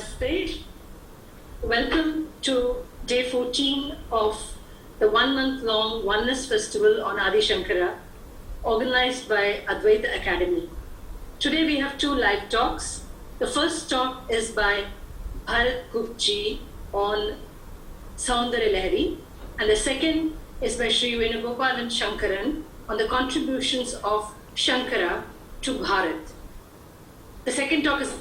Namaste. Welcome to day 14 of the 1 month long Oneness Festival on Adi Shankara, organized by Advaita Academy. Today we have two live talks. The first talk is by Bharat Gupji on SAUNDARYA LAHARII, and the second is by Sri Venugopalan Shankaran on the contributions of Shankara to Bharat. The second talk is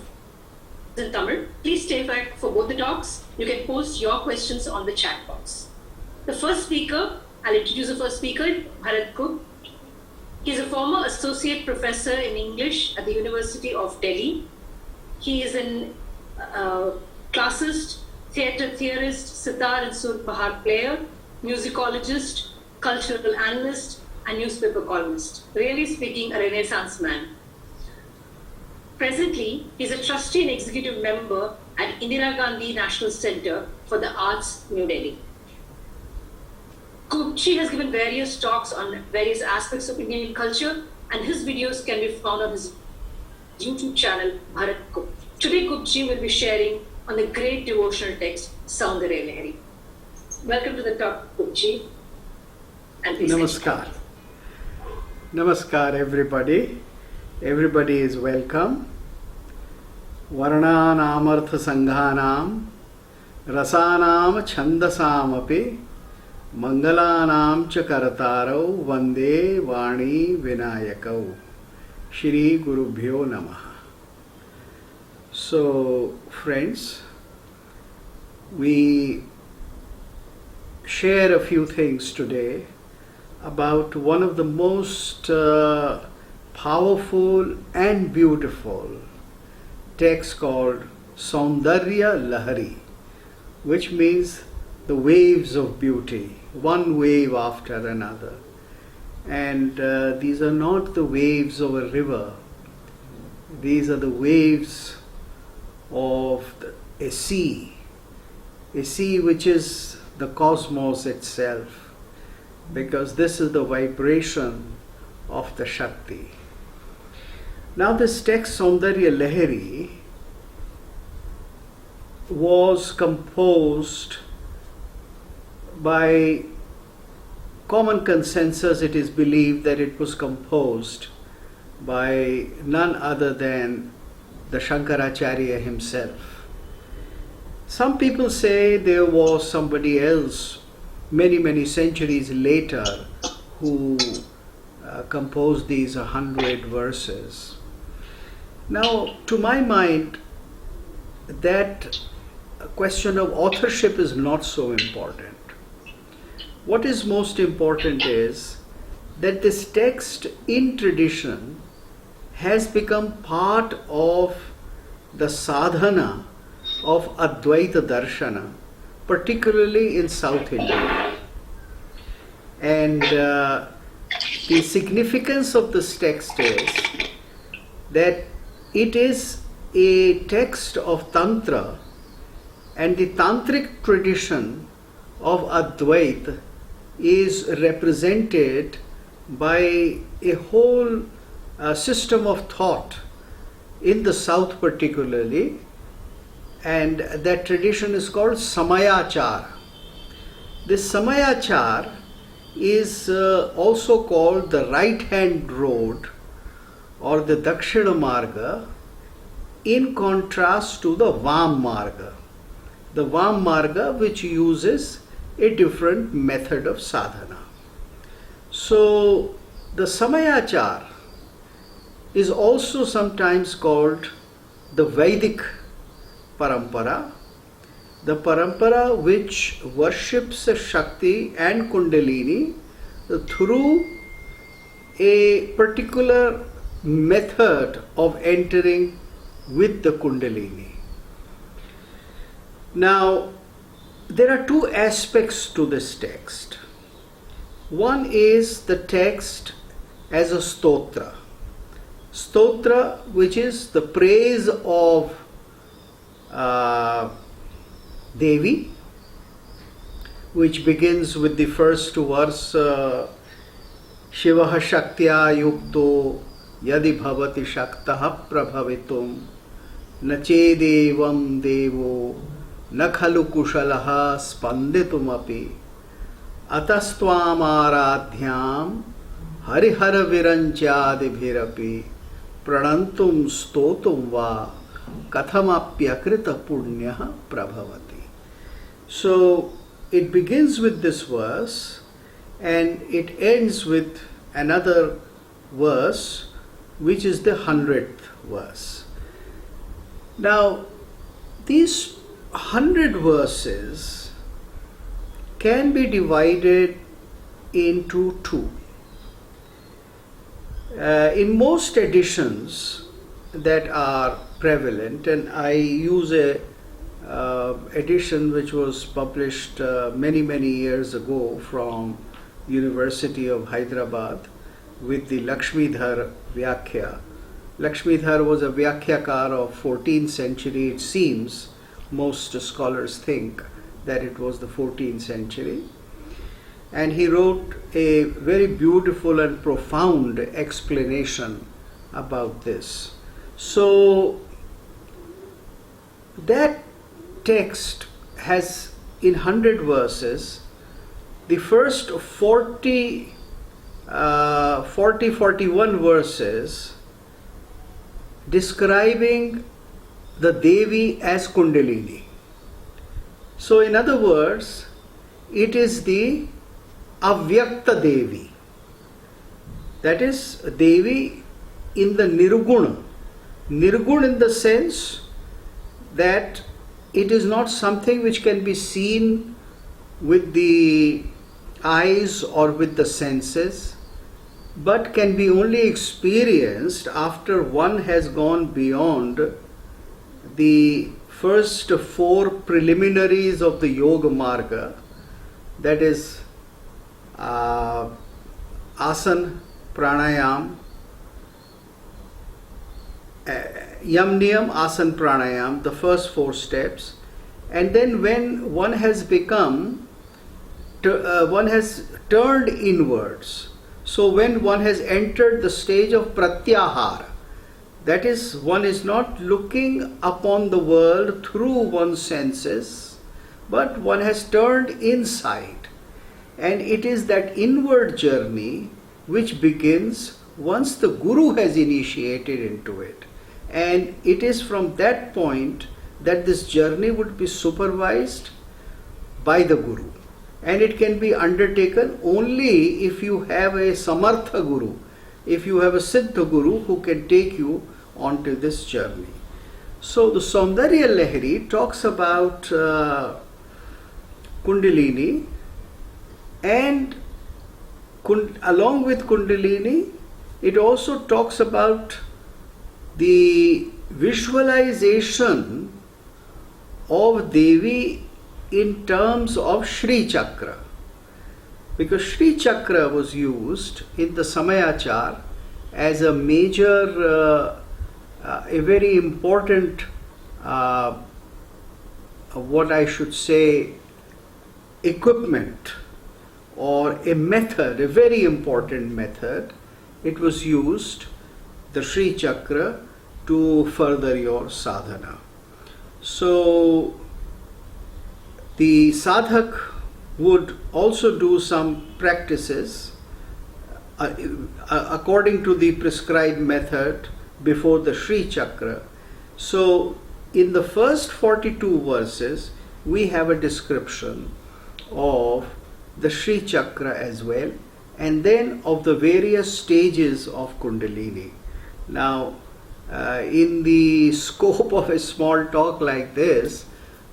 in Tamil. Please stay back for both the talks. You can post your questions on the chat box. The first speaker, I'll introduce the first speaker, Bharat Gup. He's a former associate professor in English at the University of Delhi. He is an classist, theatre theorist, sitar and sur bahar player, musicologist, cultural analyst, and newspaper columnist. Really speaking, a Renaissance man. Presently, he is a trustee and executive member at Indira Gandhi National Centre for the Arts, New Delhi. Gupji has given various talks on various aspects of Indian culture, and his videos can be found on his YouTube channel, Bharat Gup. Today, Gupji will be sharing on the great devotional text, SAUNDARYA LAHARII. Welcome to the talk, Gupji. And please Namaskar. Namaskar, everybody. Everybody is welcome. Varnanam artha sanghanam, rasanam chandasam api, mangalanam cha karatarau, vande vani vinayakau. Shri Gurubhyo Namaha. So, friends, we share a few things today about one of the most powerful and beautiful texts called SAUNDARYA LAHARII, which means the waves of beauty, one wave after another. And these are not the waves of a river, these are the waves of a sea which is the cosmos itself, because this is the vibration of the Shakti. Now this text SAUNDARYA LAHARII was composed by common consensus. It is believed that it was composed by none other than the Shankaracharya himself. Some people say there was somebody else many centuries later who composed these 100 verses. Now, to my mind, that question of authorship is not so important. What is most important is that this text in tradition has become part of the sadhana of Advaita Darshana, particularly in South India. And the significance of this text is that it is a text of Tantra, and the Tantric tradition of Advaita is represented by a whole system of thought in the South particularly, and that tradition is called Samayachara. This Samayachara is also called the right hand road or the Dakshina Marga, in contrast to the Vam Marga. The Vam Marga, which uses a different method of sadhana. So the Samayachara is also sometimes called the Vedic Parampara, the Parampara which worships Shakti and Kundalini through a particular method of entering with the Kundalini. Now, there are two aspects to this text. One is the text as a stotra. Stotra, which is the praise of Devi, which begins with the first verse, Shivaha Shaktya Yukto Yadi Bhavati Shaktaha Prabhavitum न चेदेवं देवो न खलु कुशलः स्पन्दितुमपि अतस्त्वामाराध्यां हरिहरविरञ्चादिभिरपि प्रणन्तुं स्तोतुं वा कथमप्यकृतपुण्यः प्रभवति. So it begins with this verse and it ends with another verse, which is the 100th verse. Now, these 100 verses can be divided into two. In most editions that are prevalent, and I use a edition which was published many years ago from University of Hyderabad with the Lakshmidhar Vyakhya. Lakshmidhar was a Vyakhyakar of 14th century. It seems most scholars think that it was the 14th century. And he wrote a very beautiful and profound explanation about this. So that text has in 100 verses the first 41 verses describing the Devi as Kundalini. So in other words, it is the Avyakta Devi. That is Devi in the Nirguna. Nirguna in the sense that it is not something which can be seen with the eyes or with the senses, but can be only experienced after one has gone beyond the first 4 preliminaries of the Yoga Marga, that is Asana, Pranayam, Yam Niyam, Asana, Pranayam, the first 4 steps, and then when one has turned inwards. So when one has entered the stage of Pratyahara, that is, one is not looking upon the world through one's senses, but one has turned inside. And it is that inward journey which begins once the Guru has initiated into it. And it is from that point that this journey would be supervised by the Guru. And it can be undertaken only if you have a Samartha Guru, if you have a Siddha Guru who can take you onto this journey. So the Saundarya Lahari talks about Kundalini, and along with Kundalini, it also talks about the visualization of Devi in terms of Shri Chakra, because Shri Chakra was used in the Samayachar as a major, a very important, what I should say, equipment or a method, a very important method. It was used, the Shri Chakra, to further your sadhana. So the sadhak would also do some practices according to the prescribed method before the Shri Chakra. So in the first 42 verses, we have a description of the Shri Chakra as well, and then of the various stages of Kundalini. Now, in the scope of a small talk like this,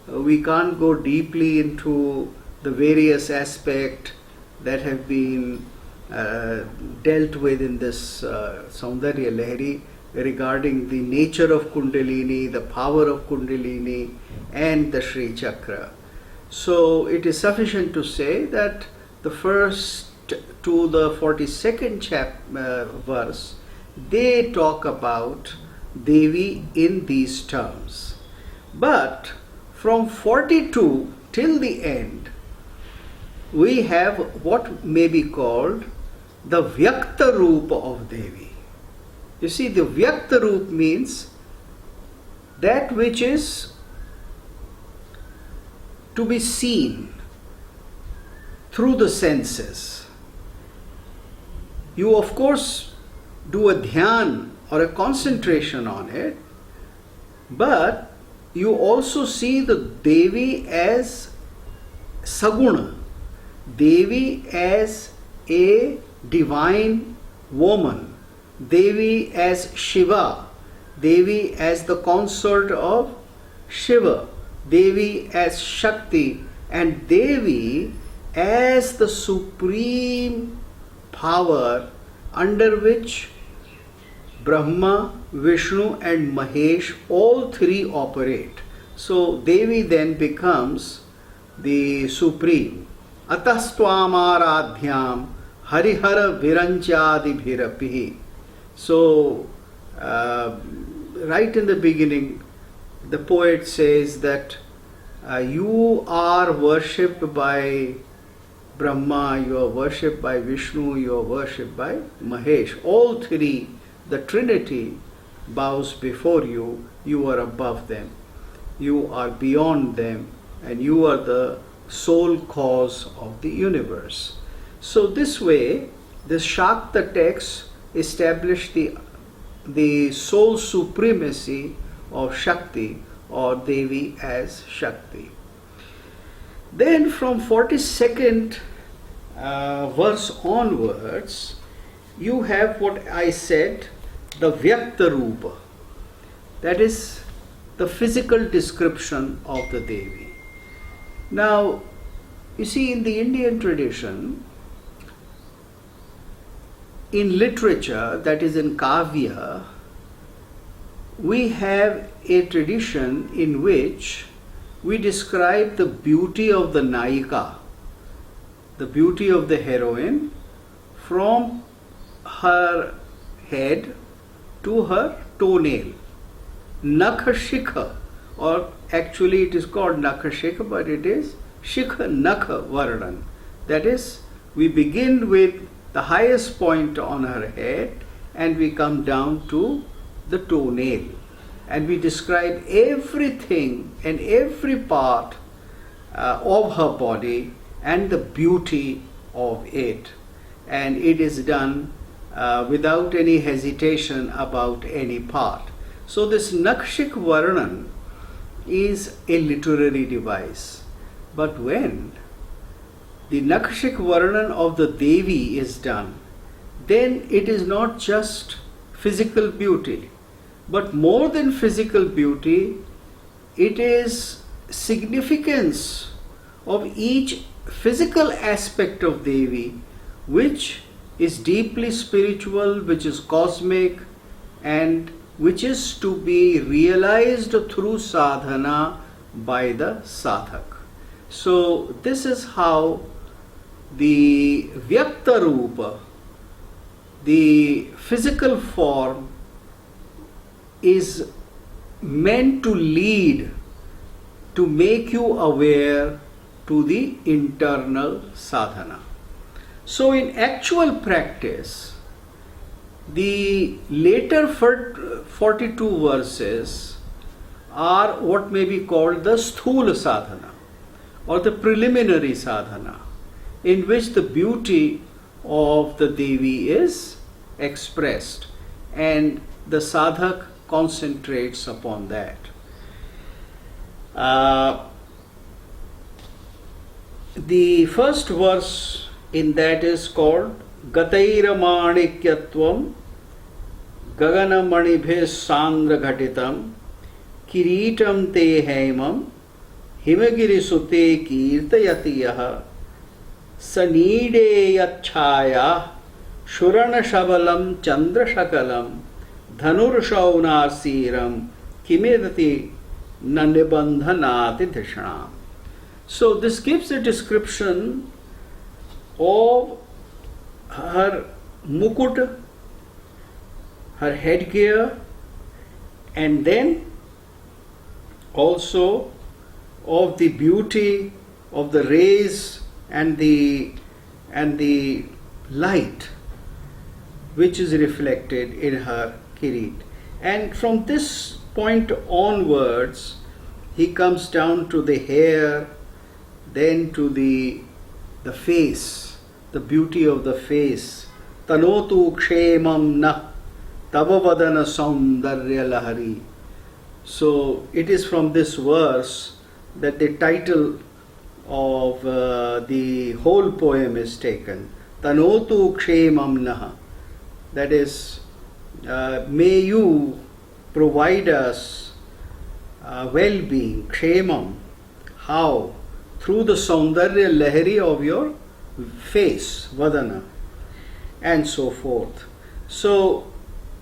we can't go deeply into the various aspects that have been dealt with in this Saundarya Lahari regarding the nature of Kundalini, the power of Kundalini, and the Shri Chakra. So it is sufficient to say that the first to the 42nd verse, they talk about Devi in these terms. But from 42 till the end, we have what may be called the Vyakta Roop of Devi. You see, the Vyakta Roop means that which is to be seen through the senses. You of course do a dhyan or a concentration on it, but you also see the Devi as Saguna, Devi as a divine woman, Devi as Shiva, Devi as the consort of Shiva, Devi as Shakti, and Devi as the supreme power under which Brahma, Vishnu and Mahesh, all three operate. So Devi then becomes the supreme. Atastvamadhyam harihara viranchadi bhirapihi. So right in the beginning, the poet says that you are worshipped by Brahma, you are worshipped by Vishnu, you are worshipped by Mahesh. All three, the Trinity, bows before you. You are above them, you are beyond them, and you are the sole cause of the universe. So this way, the Shakta texts establish the sole supremacy of Shakti or Devi as Shakti. Then from 42nd verse onwards, you have what I said, the Vyakta Rupa. That is the physical description of the Devi. Now, you see, in the Indian tradition, in literature, that is in Kavya, we have a tradition in which we describe the beauty of the Nayika, the beauty of the heroine, from her head to her toenail. Nakha Shikha, or actually it is called Nakha Shikha, but it is Shikha Nakha Vardan. That is, we begin with the highest point on her head and we come down to the toenail. And we describe everything and every part of her body and the beauty of it. And it is done without any hesitation about any part. So this Nakshik Varnan is a literary device. But when the Nakshik Varnan of the Devi is done, then it is not just physical beauty, but more than physical beauty, it is significance of each physical aspect of Devi, which is deeply spiritual, which is cosmic, and which is to be realized through sadhana by the sadhak. So this is how the Vyakta Rupa, the physical form, is meant to lead, to make you aware to the internal sadhana. So in actual practice, the later 42 verses are what may be called the sthula sadhana or the preliminary sadhana, in which the beauty of the Devi is expressed and the sadhak concentrates upon that. The first verse in that is called Gataira Manikyatvam Gagana Manibhe Sandra Ghatitam Kiritam Te Haimam Himagiri Sute Kirtayati Yaha Sanide Yachaya Shurana Shabalam Chandra Shakalam Dhanur Shaunasiram Kimedati Nanibandhanati Dhishanam. So this gives a description of her mukut, her headgear, and then also of the beauty of the rays and the light which is reflected in her kirit. And from this point onwards, he comes down to the hair, then to the face, the beauty of the face. Tanotu kshemam na tavavadana SAUNDARYA LAHARII. So it is from this verse that the title of the whole poem is taken. Tanotu kshemam na. That is, may you provide us well-being, kshemam. How? Through the SAUNDARYA LAHARII of your face, vadana, and so forth. So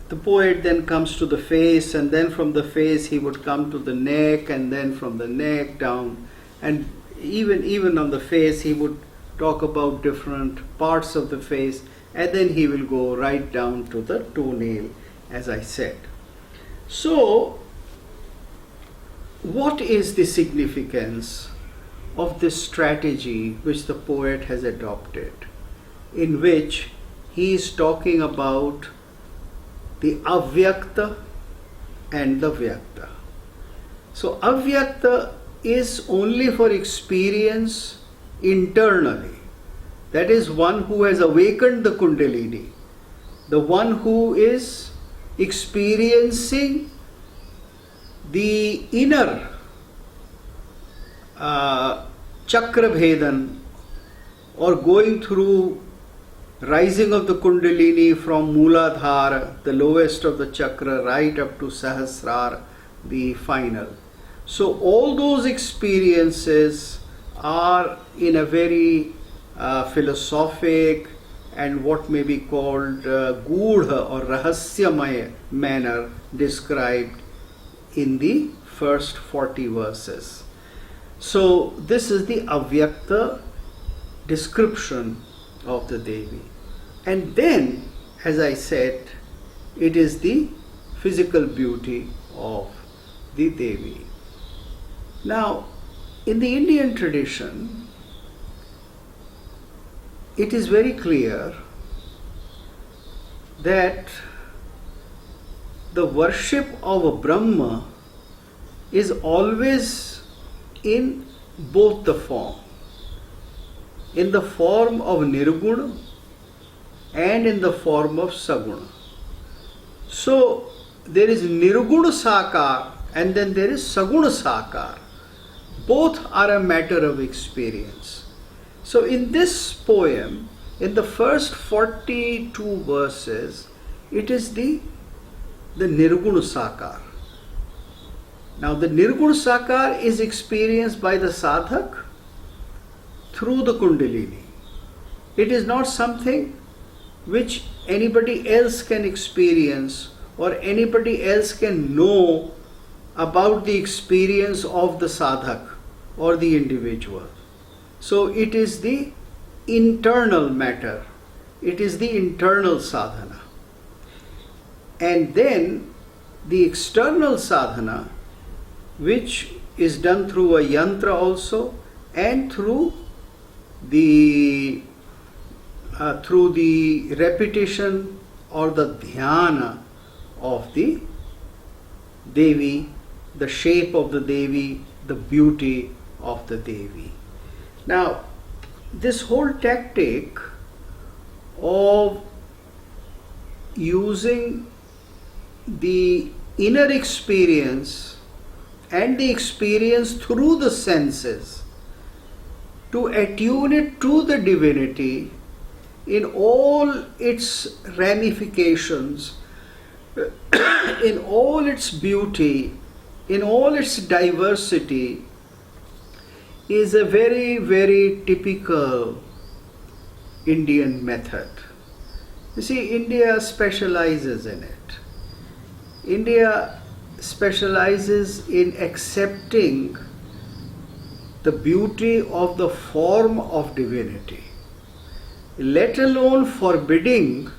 the poet then comes to the face, and then from the face he would come to the neck, and then from the neck down, and even on the face he would talk about different parts of the face, and then he will go right down to the toenail, as I said. So what is the significance of this strategy which the poet has adopted, in which he is talking about the avyakta and the vyakta? So avyakta is only for experience internally. That is one who has awakened the kundalini, the one who is experiencing the inner chakra bhedan, or going through rising of the kundalini from Mooladhara, the lowest of the chakra, right up to Sahasrara, the final. So all those experiences are in a very philosophic and what may be called gudha or rahasyamaya manner described in the first 40 verses. So this is the avyakta description of the Devi. And then, as I said, it is the physical beauty of the Devi. Now, in the Indian tradition, it is very clear that the worship of a Brahma is always in both the form, in the form of Nirguna and in the form of Saguna. So there is Nirguna Sakar and then there is Saguna Sakar. Both are a matter of experience. So in this poem, in the first 42 verses, it is the Nirguna Sakar. Now the Nirguna Sakar is experienced by the sadhak through the kundalini. It is not something which anybody else can experience or anybody else can know about the experience of the sadhak or the individual. So it is the internal matter. It is the internal sadhana. And then the external sadhana, which is done through a yantra also and through the repetition or the dhyana of the Devi, the shape of the Devi, the beauty of the Devi. Now, this whole tactic of using the inner experience and the experience through the senses to attune it to the divinity in all its ramifications, in all its beauty, in all its diversity, is a very, very typical Indian method. You see, India specializes in it. India specializes in accepting the beauty of the form of divinity, let alone forbidding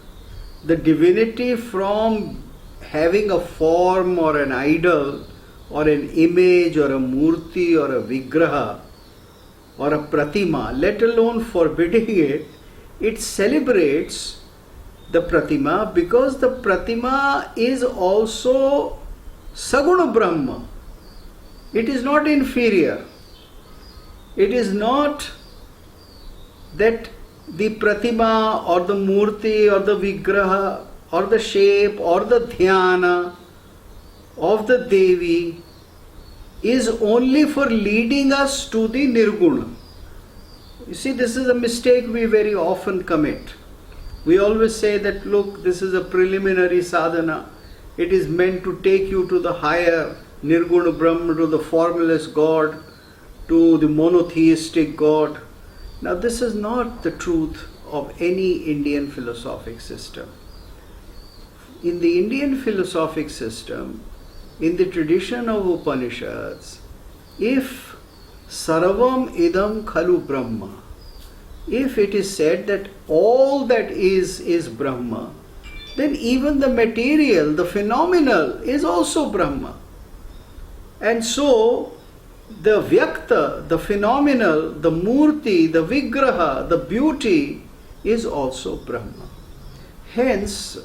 the divinity from having a form or an idol or an image or a murti or a vigraha or a pratima, let alone forbidding it. It celebrates the pratima because the pratima is also Saguna Brahma. It is not inferior. It is not that the Pratima or the Murti or the Vigraha or the shape or the Dhyana of the Devi is only for leading us to the Nirguna. You see, this is a mistake we very often commit. We always say that, look, this is a preliminary sadhana. It is meant to take you to the higher Nirguna Brahma, to the formless God, to the monotheistic God. Now, this is not the truth of any Indian philosophic system. In the Indian philosophic system, in the tradition of Upanishads, if Sarvam idam khalu Brahma, if it is said that all that is Brahma, then even the material, the phenomenal, is also Brahma. And so, the Vyakta, the phenomenal, the Murti, the Vigraha, the beauty is also Brahma. Hence,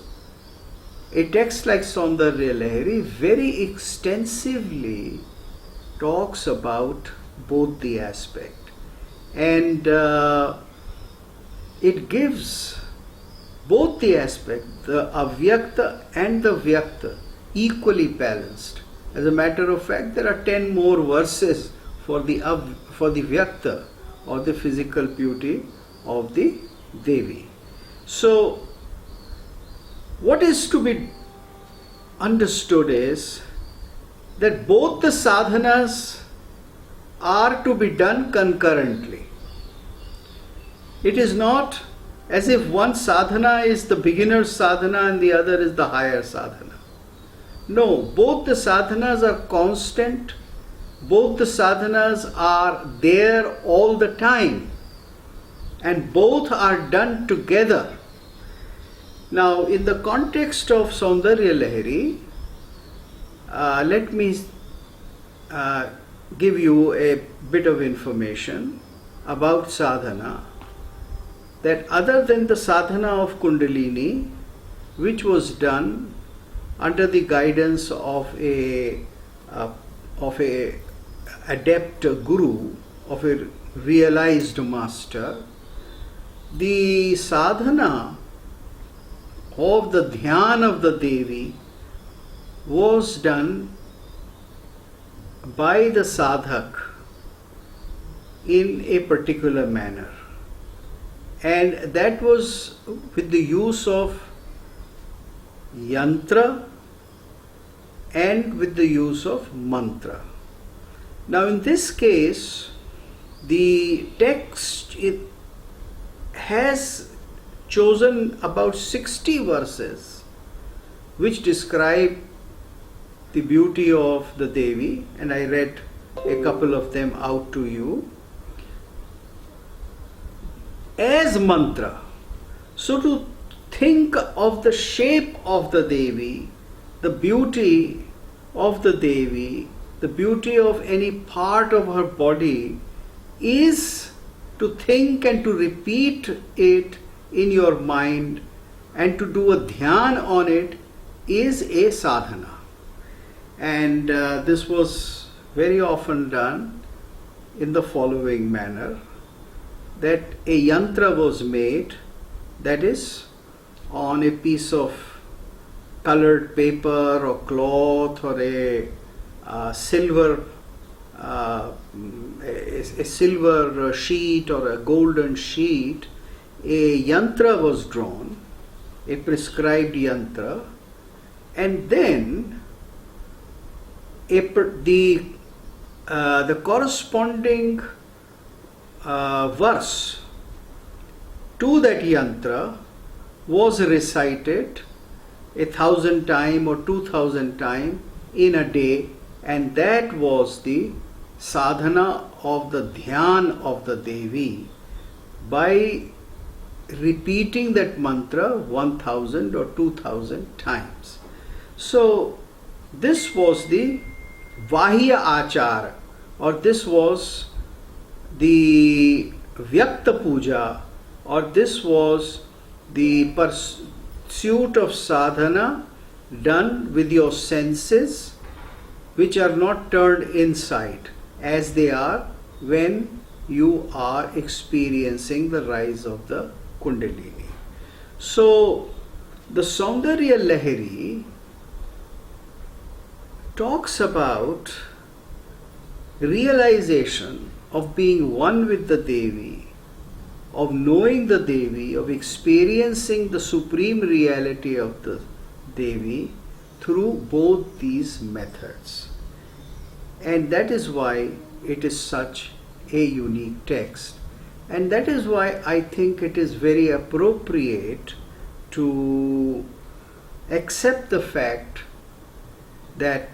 a text like Saundarya Lahari very extensively talks about both the aspect. And it gives both the aspect, the Avyakta and the Vyakta, equally balanced. As a matter of fact, there are 10 more verses for the Vyakta or the physical beauty of the Devi. So, what is to be understood is that both the sadhanas are to be done concurrently. It is not as if one sadhana is the beginner's sadhana and the other is the higher sadhana. No, both the sadhanas are constant, both the sadhanas are there all the time, and both are done together. Now, in the context of Saundarya Lahari, let me give you a bit of information about sadhana, that other than the sadhana of Kundalini, which was done under the guidance of a adept guru, of a realized master, the sadhana of the dhyan of the Devi was done by the sadhak in a particular manner, and that was with the use of yantra and with the use of mantra. Now, in this case, the text has chosen about 60 verses which describe the beauty of the Devi, and I read a couple of them out to you as mantra. So, to think of the shape of the Devi, the beauty of the Devi, the beauty of any part of her body, is to think and to repeat it in your mind, and to do a dhyan on it is a sadhana. And this was very often done in the following manner, that a yantra was made, that is, on a piece of colored paper or cloth or a silver sheet or a golden sheet. A yantra was drawn, a prescribed yantra, and then the corresponding verse to that yantra was recited 1,000 times or 2,000 times in a day, and that was the sadhana of the dhyan of the Devi, by repeating that mantra 1,000 or 2,000 times. So this was the Vahya Achara, or this was the Vyakta Puja, or this was the pursuit of sadhana done with your senses which are not turned inside as they are when you are experiencing the rise of the Kundalini. So, the Saundarya Lahari talks about realization of being one with the Devi, of knowing the Devi, of experiencing the supreme reality of the Devi through both these methods. And that is why it is such a unique text. And that is why I think it is very appropriate to accept the fact that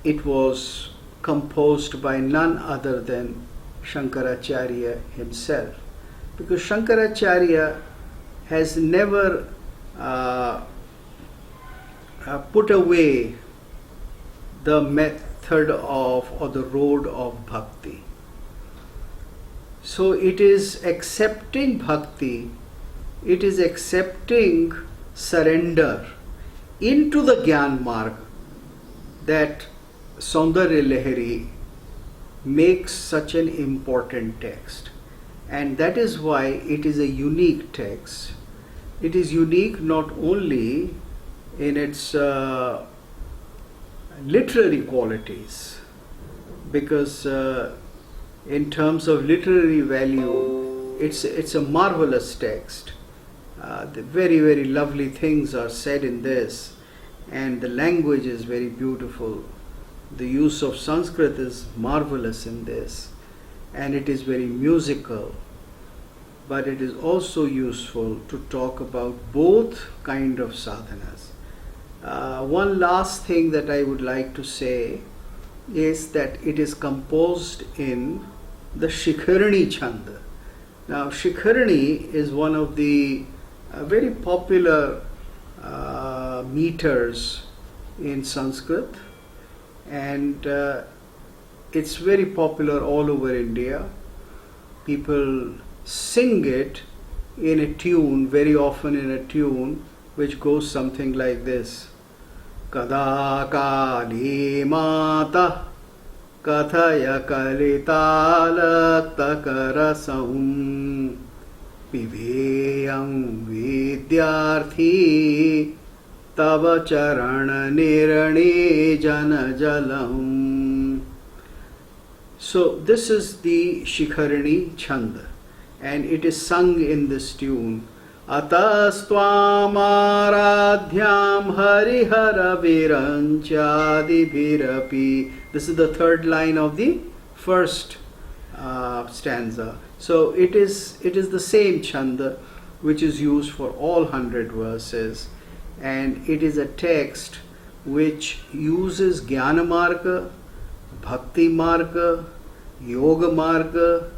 it was composed by none other than Shankaracharya himself. Because Shankaracharya has never put away the method of or the road of bhakti. So it is accepting bhakti, it is accepting surrender into the Gyan Marg that Saundarya Lahari makes such an important text. And that is why it is a unique text. It is unique not only in its literary qualities, because in terms of literary value, it's a marvelous text. The very, very lovely things are said in this, and the language is very beautiful. The use of Sanskrit is marvelous in this, and it is very musical. But it is also useful to talk about both kind of sadhanas. One last thing that I would like to say is that it is composed in the Shikharani Chanda. Now, Shikharani is one of the very popular meters in Sanskrit, and it's very popular all over India. People sing it in a tune, very often in a tune which goes something like this. Kada kali mata kathaya kalitala takarasam piveyam vidyarthi tava charana nirani jana jalam. So this is the Shikharani Chanda, and it is sung in this tune. Atastvam aradhyam harihara viranchadi bhirapi. This is the third line of the first stanza. So it is the same chanda which is used for all 100 verses, and it is a text which uses Jnana Marga, Bhakti Marga, Yoga Marga,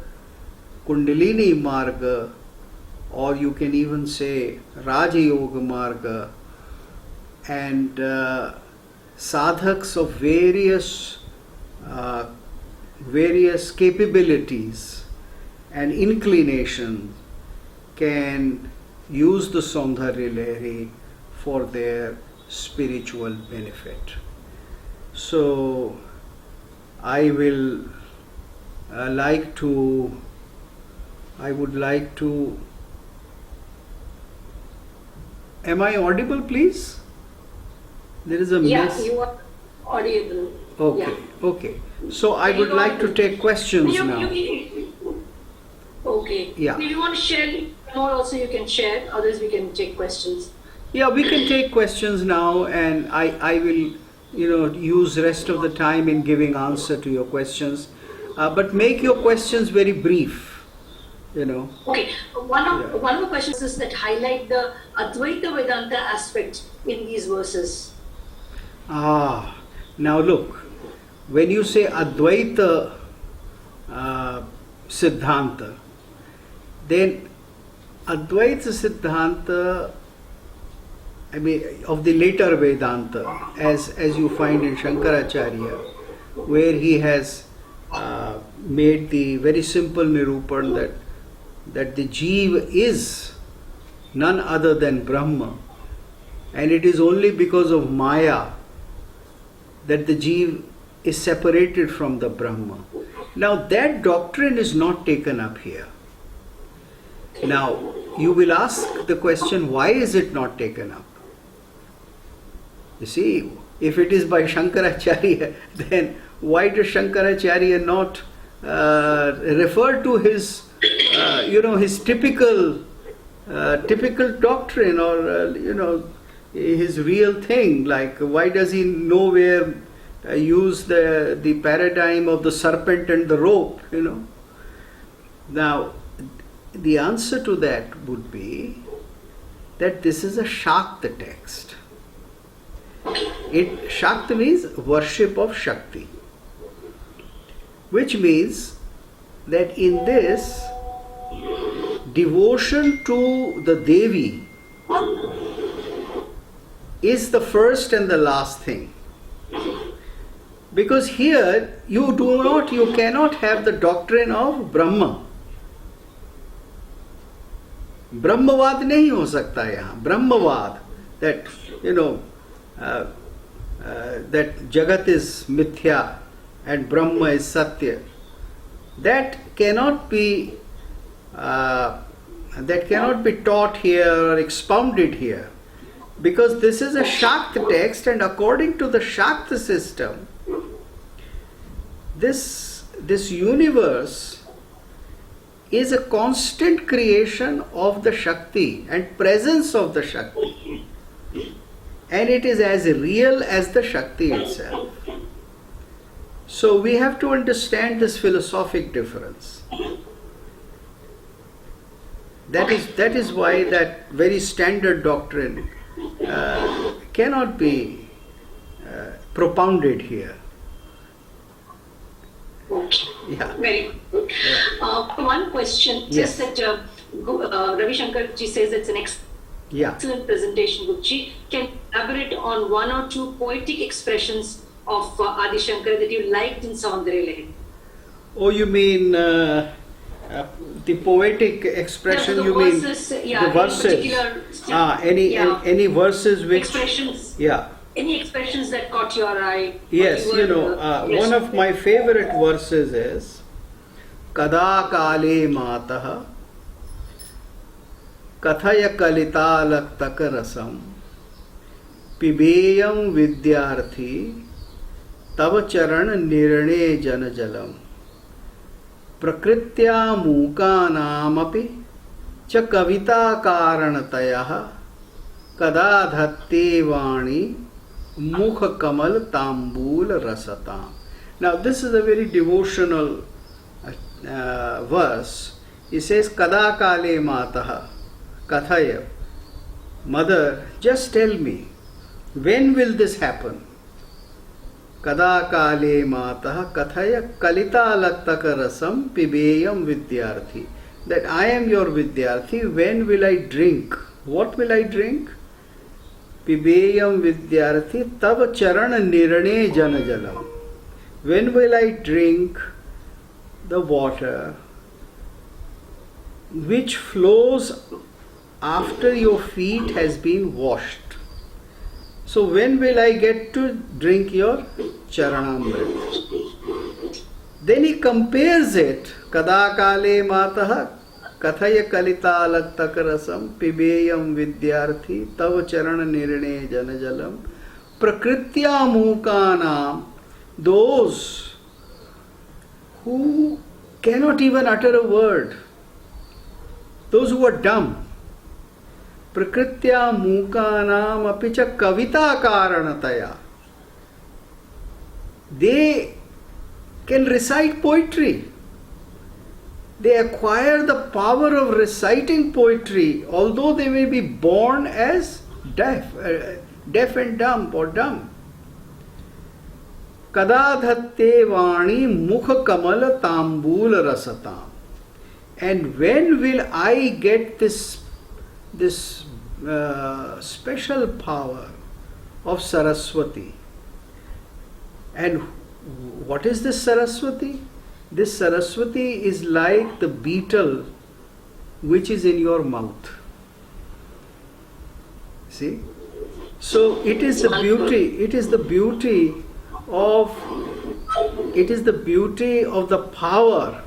Kundalini Marga, or you can even say Raja Yoga Marga, and sadhaks of various capabilities and inclination can use the Saundarya Lahari for their spiritual benefit. So I would like to am I audible, please? There is a Yeah, you are audible. Okay, Yeah. okay. So I would like to take questions now. Okay. Yeah. If you want to share more also you can share, otherwise we can take questions. Yeah, we can take questions now, and I will use rest of the time in giving answer to your questions. But make your questions very brief. Okay, one more question is that highlight the Advaita Vedanta aspect in these verses. Now look, when you say Advaita Siddhanta, then Advaita Siddhanta, I mean, of the later Vedanta, as you find in Shankaracharya, where he has made the very simple nirupan that the Jeev is none other than Brahma, and it is only because of Maya that the Jeev is separated from the Brahma. Now that doctrine is not taken up here. Now you will ask the question, why is it not taken up? You see, if it is by Shankaracharya, then why does Shankaracharya not refer to his, his typical doctrine, or his real thing? Like, why does he nowhere use the paradigm of the serpent and the rope? Now, the answer to that would be that this is a Shakta text. Shakta means worship of Shakti, which means that in this, devotion to the Devi is the first and the last thing. Because here you cannot have the doctrine of Brahma. Brahmavad नहीं हो सकता यहाँ. Brahmavad, that that Jagat is mithya and Brahma is satya. That cannot be taught here or expounded here, because this is a Shakta text, and according to the Shakta system, this universe is a constant creation of the Shakti and presence of the Shakti, and it is as real as the Shakti itself. So we have to understand this philosophic difference. That is why that very standard doctrine cannot be propounded here. Yeah. Very good. Yeah. One question, Yes. just that Ravi Shankar ji says it's an excellent presentation. Guruji, can you elaborate on one or two poetic expressions of Adi Shankara that you liked in Saundarya Lahari? Oh, you mean the poetic expression? You verses, mean yeah, the verses? Any verses which expressions? Yeah. Any expressions that caught your eye? Yes, one of my favorite verses is Kada Kale Mataha Kathaya Kalitalak Rasam Pibeyam Vidyarthi Tava Charan Nirane Janajalam Prakritya Mukanamapi Cha Kavita Karanatayah Kada Dhatte Vani Mukha Kamal Tambul Rasatam. Now this is a very devotional verse. He says, Kada Kale Mataha Kathaya. Mother, just tell me, when will this happen? Kada Kale Mataha Kathaya Kalita Lattaka Rasam Pibeyam Vidyarthi. That I am your Vidyarthi. When will I drink? What will I drink? Pibeyam Vidyarthi Tava Charan Nirane Janajalam. When will I drink the water which flows after your feet has been washed? So when will I get to drink your Charanamrit? Then he compares it. Kada Kale Mataha Kathaya Kalita Laktakarasam Pibeyam Vidyarthi Tava Charana Nirane Janajalam Prakritya Mukanam. Those who cannot even utter a word, those who are dumb, Prakritya Mukanam Apicha Kavita Karanataya, they can recite poetry. They acquire the power of reciting poetry, although they may be born as deaf and dumb or dumb. Kada dhatte vani mukha kamal tambul rasatam. And when will I get this special power of Saraswati? And what is this Saraswati? This Saraswati is like the beetle which is in your mouth. See? So it is the beauty of it is the beauty of the power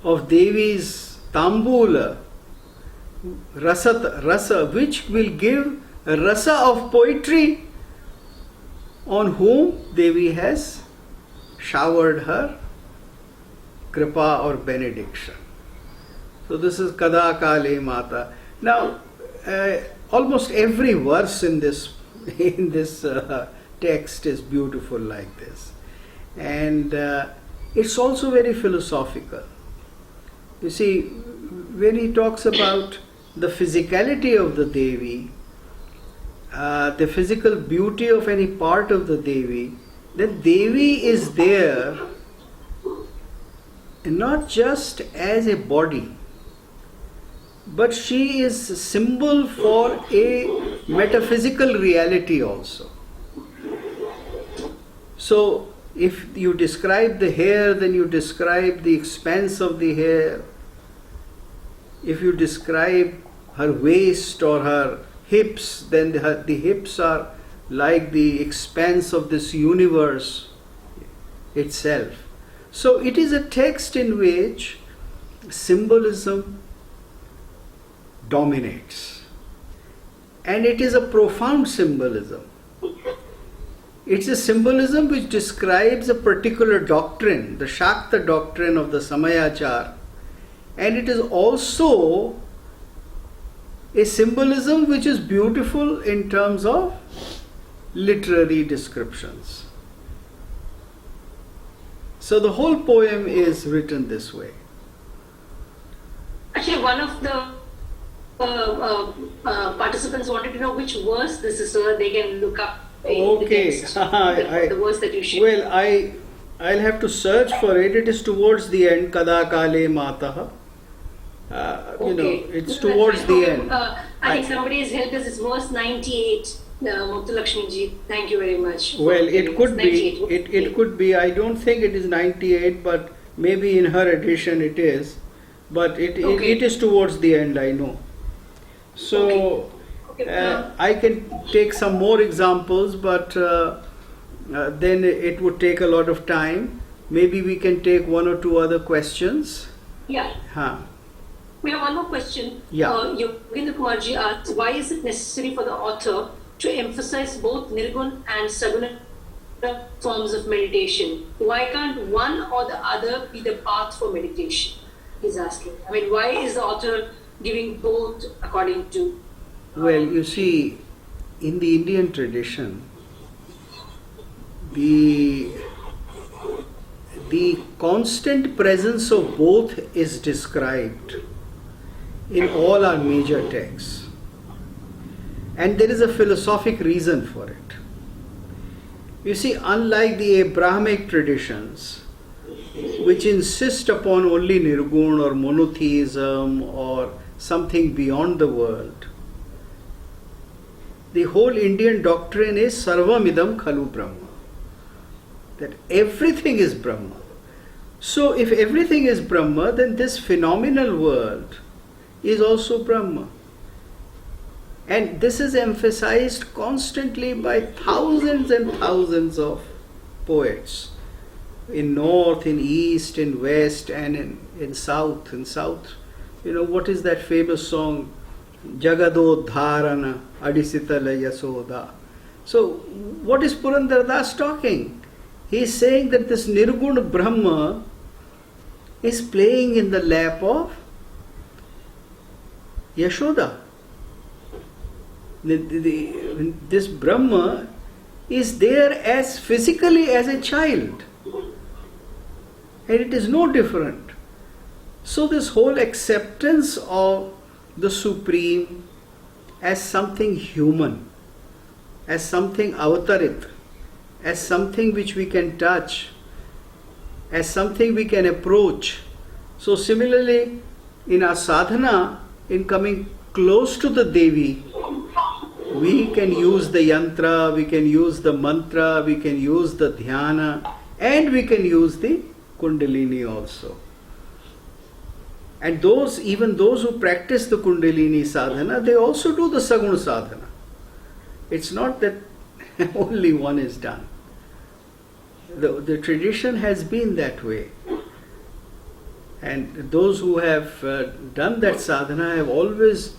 of Devi's Tambula, rasa, which will give a rasa of poetry on whom Devi has showered her kripa or benediction. So this is Kada Kale Mata. Now, almost every verse in this text is beautiful like this, and it's also very philosophical. You see, when he talks about the physicality of the Devi, the physical beauty of any part of the Devi, then Devi is there not just as a body, but she is a symbol for a metaphysical reality also. So, if you describe the hair, then you describe the expanse of the hair. If you describe her waist or her hips, then the hips are like the expanse of this universe itself. So it is a text in which symbolism dominates, and it is a profound symbolism. It's a symbolism which describes a particular doctrine, the Shakta doctrine of the Samayachar, and it is also a symbolism which is beautiful in terms of literary descriptions. So the whole poem is written this way. Actually, one of the participants wanted to know which verse this is so that they can look up the text, the verse that you shared. Well, I'll have to search for it. It is towards the end, Kada Kale Mataha. It's towards the end. I think somebody has helped us. It's verse 98. Muttulakshmi ji, thank you very much. Well, it could be. It could be. I don't think it is 98, but maybe in her edition it is. But it is towards the end, I know. So I can take some more examples, but then it would take a lot of time. Maybe we can take one or two other questions. Yeah. We have one more question. Yeah. Yogendra Kumarji asks, why is it necessary for the author to emphasize both Nirgun and Saguna forms of meditation? Why can't one or the other be the path for meditation? He's asking. I mean, why is the author giving both according to... Well, you see, in the Indian tradition, the constant presence of both is described in all our major texts. And there is a philosophic reason for it. You see, unlike the Abrahamic traditions, which insist upon only nirgun or monotheism or something beyond the world, the whole Indian doctrine is sarvamidam khalu Brahma, that everything is Brahma. So if everything is Brahma, then this phenomenal world is also Brahma. And this is emphasized constantly by thousands and thousands of poets in north, in east, in west, and in south. In south, what is that famous song? Jagadodharana Adisitala Yasoda. So what is Purandar Das talking? He is saying that this Nirguna Brahma is playing in the lap of Yashoda. This Brahma is there as physically as a child, and it is no different. So this whole acceptance of the Supreme as something human, as something avatarit, as something which we can touch, as something we can approach. So similarly, in our sadhana, in coming close to the Devi, we can use the yantra, we can use the mantra, we can use the dhyana, and we can use the kundalini also. And even those who practice the kundalini sadhana, they also do the saguna sadhana. It's not that only one is done. The tradition has been that way. And those who have done that sadhana have always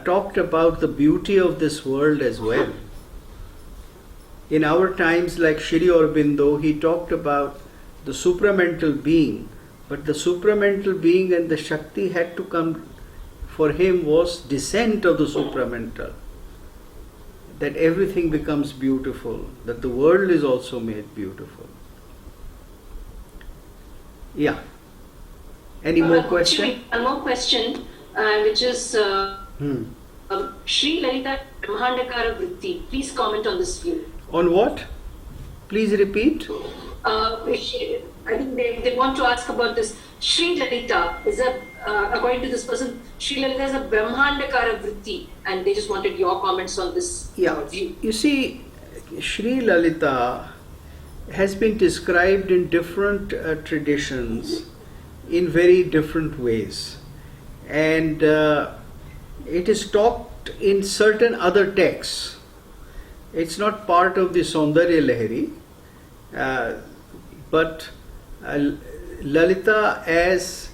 talked about the beauty of this world as well. In our times, like Shri Aurobindo, he talked about the supramental being, but the supramental being and the Shakti had to come, for him was descent of the supramental. That everything becomes beautiful, that the world is also made beautiful. Yeah. Any more questions? One more question, which is Sri Lalita Brahmandakara Vritti. Please comment on this view. On what? Please repeat. I think they want to ask about this. Sri Lalita is according to this person, Sri Lalita is a Brahmandakara Vritti, and they just wanted your comments on this view. You see, Sri Lalita has been described in different traditions in very different ways, and it is talked in certain other texts. It's not part of the SAUNDARYA Lahari, but Lalita as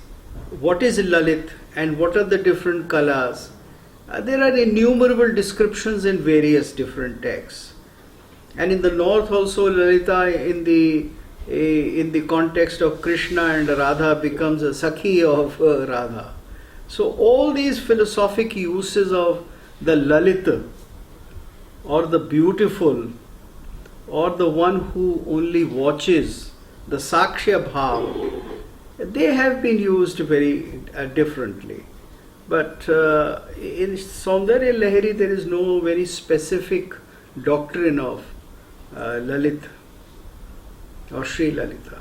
what is Lalit and what are the different kalas. There are innumerable descriptions in various different texts, and in the north also Lalita in the context of Krishna and Radha becomes a Sakhi of Radha. So all these philosophic uses of the Lalit or the beautiful or the one who only watches, the Sakshya Bhav, they have been used very differently. But in Saundarya Lahari there is no very specific doctrine of Lalit or Sri Lalita.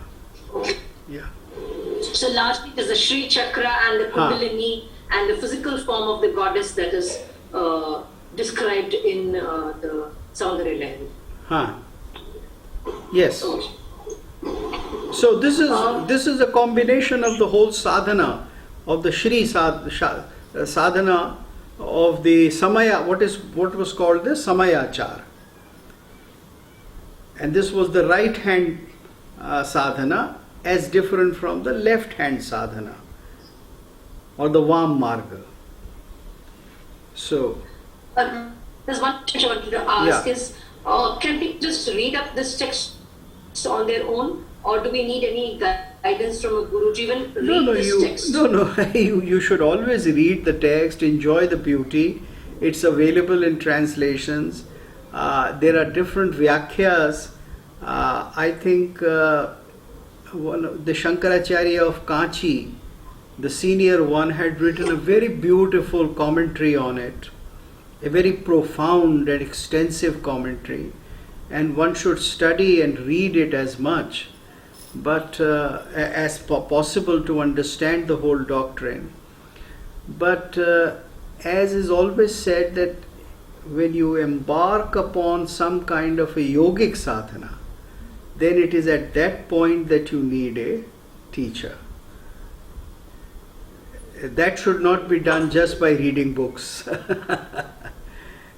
Yeah. So largely it is the Sri Chakra and the Kundalini and the physical form of the goddess that is described in the Saundarya Lahari. Yes. Okay. So this is a combination of the whole sadhana of the Shri sadhana of the Samaya, what was called the Samayachar. And this was the right hand sadhana as different from the left hand sadhana or the Vam Marga. So there's one thing I wanted to ask is, can people just read up this text on their own, or do we need any guidance from a Guruji even read this text? No, you should always read the text, enjoy the beauty. It's available in translations. There are different vyakhyas. I think one of the Shankaracharya of Kanchi, the senior one, had written a very beautiful commentary on it, a very profound and extensive commentary, and one should study and read it as much but as possible to understand the whole doctrine. But as is always said, that when you embark upon some kind of a yogic sadhana, then it is at that point that you need a teacher. That should not be done just by reading books.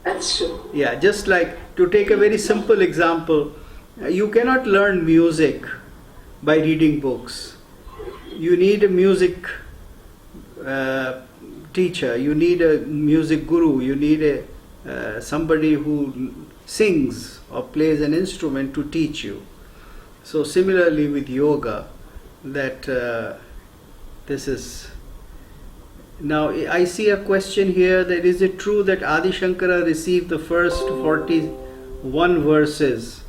That's true. Yeah, just like, to take a very simple example, you cannot learn music by reading books. You need a music teacher, you need a music guru, you need somebody who sings or plays an instrument to teach you. So similarly with yoga, that this is... Now I see a question here, that is it true that Adi Shankara received the first 41 verses?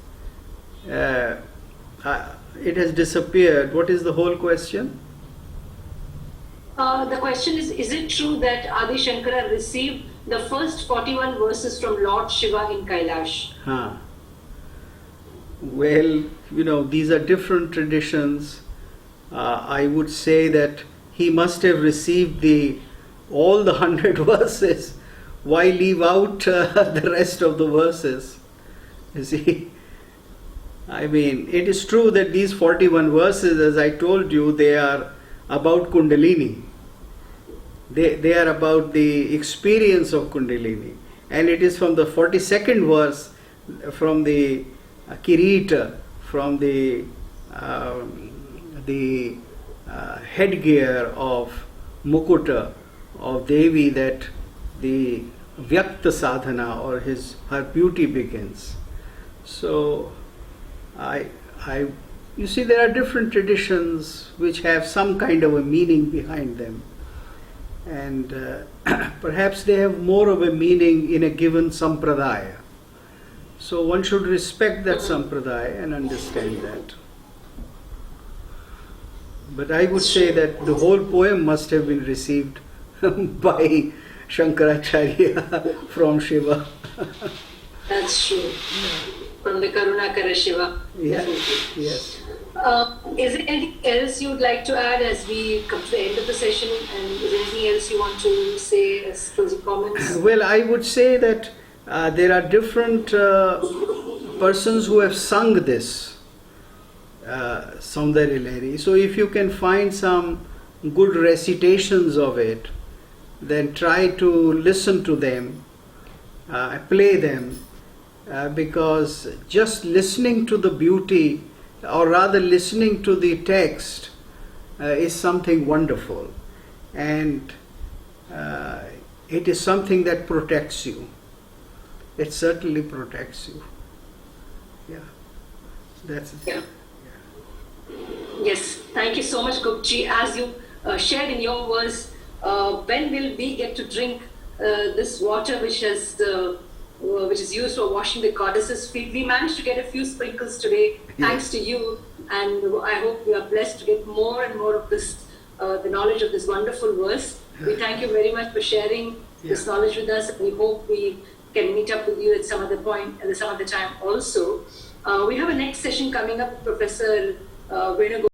It has disappeared. What is the whole question? The question is it true that Adi Shankara received the first 41 verses from Lord Shiva in Kailash? Well, these are different traditions. I would say that he must have received all the 100 verses. Why leave out the rest of the verses? You see, I mean, it is true that these 41 verses, as I told you, they are about Kundalini. They are about the experience of Kundalini. And it is from the 42nd verse, from the Kirita, from the headgear of Mukuta of Devi that the Vyakta sadhana or her beauty begins. So you see, there are different traditions which have some kind of a meaning behind them, and perhaps they have more of a meaning in a given sampradaya. So one should respect that sampradaya and understand that. But I would say that the whole poem must have been received by Shankaracharya from Shiva. That's true. From the Karunakara Shiva. Yes. Yes. Is there anything else you would like to add as we come to the end of the session? And is there anything else you want to say as closing comments? Well, I would say that there are different persons who have sung this Saundarya Lahari. So if you can find some good recitations of it, then try to listen to them, play them, because just listening to the beauty, or rather listening to the text, is something wonderful, and it is something that protects you. It certainly protects you. Yeah, that's it. Yeah. Yes, thank you so much, Gupji. As you shared in your words, when will we get to drink this water which is used for washing the goddesses' feet? We managed to get a few sprinkles today, thanks to you, and I hope we are blessed to get more and more of this, the knowledge of this wonderful verse. We thank you very much for sharing this knowledge with us, and we hope we can meet up with you at some other point, at some other time also. We have a next session coming up, Professor Venugopalan.